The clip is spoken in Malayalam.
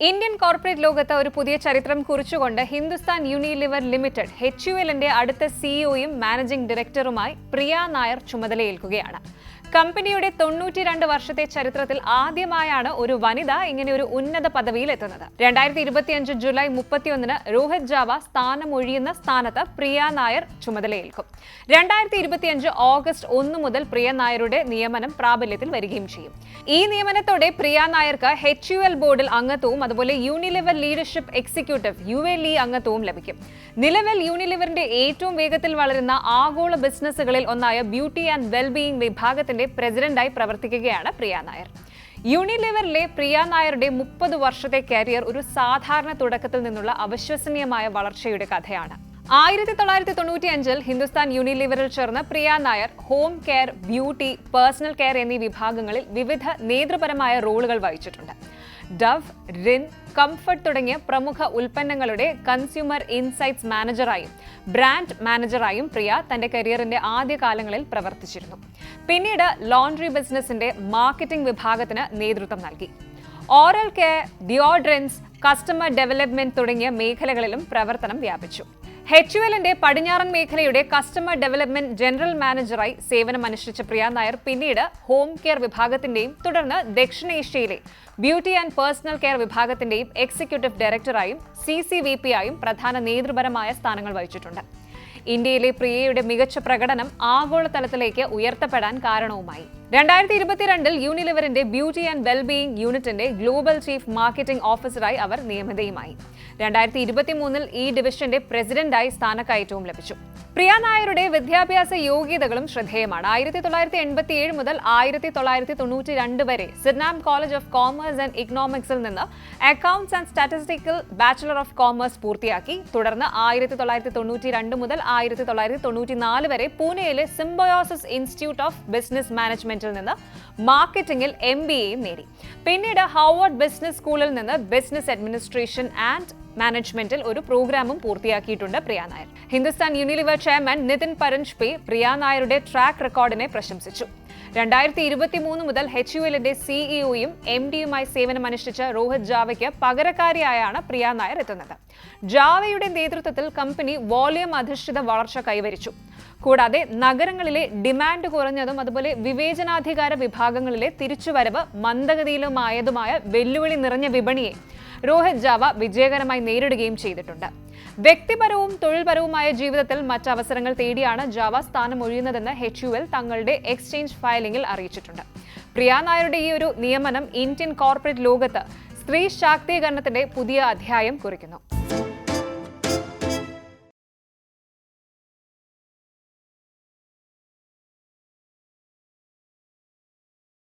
ഇന്ത്യൻ കോർപ്പറേറ്റ് ലോകത്ത് ഒരു പുതിയ ചരിത്രം കുറിച്ചുകൊണ്ട് ഹിന്ദുസ്ഥാൻ യൂണിലിവർ ലിമിറ്റഡ് HULന്റെ അടുത്ത സിഇഒയും മാനേജിംഗ് ഡയറക്ടറുമായി പ്രിയ നായർ ചുമതലയേൽക്കുകയാണ്. കമ്പനിയുടെ 92 വർഷത്തെ ചരിത്രത്തിൽ ആദ്യമായാണ് ഒരു വനിത ഇങ്ങനെ ഒരു ഉന്നത പദവിയിൽ എത്തുന്നത്. 2025 ജൂലൈ 31 രോഹിത് ജാവ സ്ഥാനമൊഴിയുന്ന സ്ഥാനത്ത് പ്രിയ നായർ ചുമതലയേൽക്കും. 2025 ഓഗസ്റ്റ് 1 മുതൽ പ്രിയ നായരുടെ നിയമനം പ്രാബല്യത്തിൽ വരികയും ചെയ്യും. ഈ നിയമനത്തോടെ പ്രിയ നായർക്ക് HUL ബോർഡിൽ അംഗത്വവും അതുപോലെ യൂണിലിവർ ലീഡർഷിപ്പ് എക്സിക്യൂട്ടീവ് ULE അംഗത്വവും ലഭിക്കും. നിലവിൽ യൂണിലിവറിന്റെ ഏറ്റവും വേഗത്തിൽ വളരുന്ന ആഗോള ബിസിനസ്സുകളിൽ ഒന്നായ ബ്യൂട്ടി ആൻഡ് വെൽബീയിങ് വിഭാഗത്തിന്റെ പ്രസിഡന്റായി പ്രവർത്തിക്കുകയാണ് പ്രിയ നായർ. യൂണിലിവറിലെ പ്രിയ നായരുടെ 30 വർഷത്തെ കരിയർ ഒരു സാധാരണ തുടക്കത്തിൽ നിന്നുള്ള അവിശ്വസനീയമായ വളർച്ചയുടെ കഥയാണ്. 1995 ഹിന്ദുസ്ഥാൻ യൂണിലിവറിൽ ചേർന്ന Priya Nair home care, beauty, personal care എന്നീ വിഭാഗങ്ങളിൽ വിവിധ നേതൃപരമായ റോളുകൾ വഹിച്ചിട്ടുണ്ട്. ഡവ്, റിൻ, കംഫർട്ട് തുടങ്ങിയ പ്രമുഖ ഉൽപ്പന്നങ്ങളുടെ കൺസ്യൂമർ ഇൻസൈറ്റ്സ് മാനേജറായും ബ്രാൻഡ് മാനേജറായും പ്രിയ തന്റെ കരിയറിന്റെ ആദ്യകാലങ്ങളിൽ പ്രവർത്തിച്ചിരുന്നു. പിന്നീട് ലോണ്ടറി ബിസിനസിന്റെ മാർക്കറ്റിംഗ് വിഭാഗത്തിന് നേതൃത്വം നൽകി. Oral care, deodorants, customer development തുടങ്ങിയ മേഖലകളിലും പ്രവർത്തനം വ്യാപിച്ചു. HULന്റെ പടിഞ്ഞാറൻ മേഖലയുടെ കസ്റ്റമർ ഡെവലപ്മെന്റ് ജനറൽ മാനേജറായി സേവനമനുഷ്ഠിച്ച പ്രിയ നായർ പിന്നീട് ഹോം കെയർ വിഭാഗത്തിന്റെയും തുടർന്ന് ദക്ഷിണേഷ്യയിലെ ബ്യൂട്ടി ആൻഡ് പേഴ്സണൽ കെയർ വിഭാഗത്തിന്റെയും എക്സിക്യൂട്ടീവ് ഡയറക്ടറായും CCVP ആയും പ്രധാന നേതൃപരമായ സ്ഥാനങ്ങൾ വഹിച്ചിട്ടുണ്ട്. ഇന്ത്യയിലെ പ്രിയയുടെ മികച്ച പ്രകടനം ആഗോളതലത്തിലേക്ക് ഉയർത്തപ്പെടാൻ കാരണവുമായി. 2022 യൂണിലിവറിന്റെ ബ്യൂട്ടി ആൻഡ് വെൽബീയിങ് യൂണിറ്റിന്റെ ഗ്ലോബൽ ചീഫ് മാർക്കറ്റിംഗ് ഓഫീസറായി അവർ നിയമിതയുമായി. 2023 ഈ ഡിവിഷന്റെ പ്രസിഡന്റായി സ്ഥാനക്കയറ്റവും ലഭിച്ചു. പ്രിയ നായരുടെ വിദ്യാഭ്യാസ യോഗ്യതകളും ശ്രദ്ധേയമാണ്. 1987 മുതൽ 1992 വരെ സിഡ്നാം കോളേജ് ഓഫ് കോമേഴ്സ് ആൻഡ് ഇക്കണോമിക്സിൽ നിന്ന് accounts and statistical bachelor of commerce പൂർത്തിയാക്കി. തുടർന്ന് 1992 മുതൽ 1994 വരെ പൂനെയിലെ സിംബയോസിസ് ഇൻസ്റ്റിറ്റ്യൂട്ട് ഓഫ് ബിസിനസ് മാനേജ്മെന്റിൽ നിന്ന് മാർക്കറ്റിംഗിൽ MBAയും നേടി. പിന്നീട് ഹാർവാർഡ് ബിസിനസ് സ്കൂളിൽ നിന്ന് ബിസിനസ് അഡ്മിനിസ്ട്രേഷൻ ആൻഡ് മാനേജ്മെന്റിൽ ഒരു പ്രോഗ്രാമും പൂർത്തിയാക്കിയിട്ടുണ്ട് പ്രിയ നായർ. ഹിന്ദുസ്ഥാൻ യൂണിലിവർ ചെയർമാൻ നിതിൻ പരഞ്ച്പേ പ്രിയ നായരുടെ ട്രാക്ക് റെക്കോർഡിനെ പ്രശംസിച്ചു. 2023 മുതൽ HULന്റെ സിഇഒയും MDയുമായി സേവനമനുഷ്ഠിച്ച രോഹിത് ജാവയ്ക്ക് പകരക്കാരിയായാണ് പ്രിയ നായർ എത്തുന്നത്. ജാവയുടെ നേതൃത്വത്തിൽ കമ്പനി വോളിയം അധിഷ്ഠിത വളർച്ച കൈവരിച്ചു. കൂടാതെ നഗരങ്ങളിലെ ഡിമാൻഡ് കുറഞ്ഞതും അതുപോലെ വിവേചനാധികാര വിഭാഗങ്ങളിലെ തിരിച്ചുവരവ് മന്ദഗതിയിലുമായതുമായ വെല്ലുവിളി നിറഞ്ഞ വിപണിയെ രോഹിത് ജാവ വിജയകരമായി നേരിടുകയും ചെയ്തിട്ടുണ്ട്. വ്യക്തിപരവും തൊഴിൽപരവുമായ ജീവിതത്തിൽ മറ്റ് അവസരങ്ങൾ തേടിയാണ് ജാവ സ്ഥാനം ഒഴിയുന്നതെന്ന് HUL തങ്ങളുടെ എക്സ്ചേഞ്ച് ഫയലിംഗിൽ അറിയിച്ചിട്ടുണ്ട്. പ്രിയ നായരുടെ ഈ ഒരു നിയമനം ഇന്ത്യൻ കോർപ്പറേറ്റ് ലോകത്ത് സ്ത്രീ ശാക്തീകരണത്തിന്റെ പുതിയ അധ്യായം കുറിക്കുന്നു.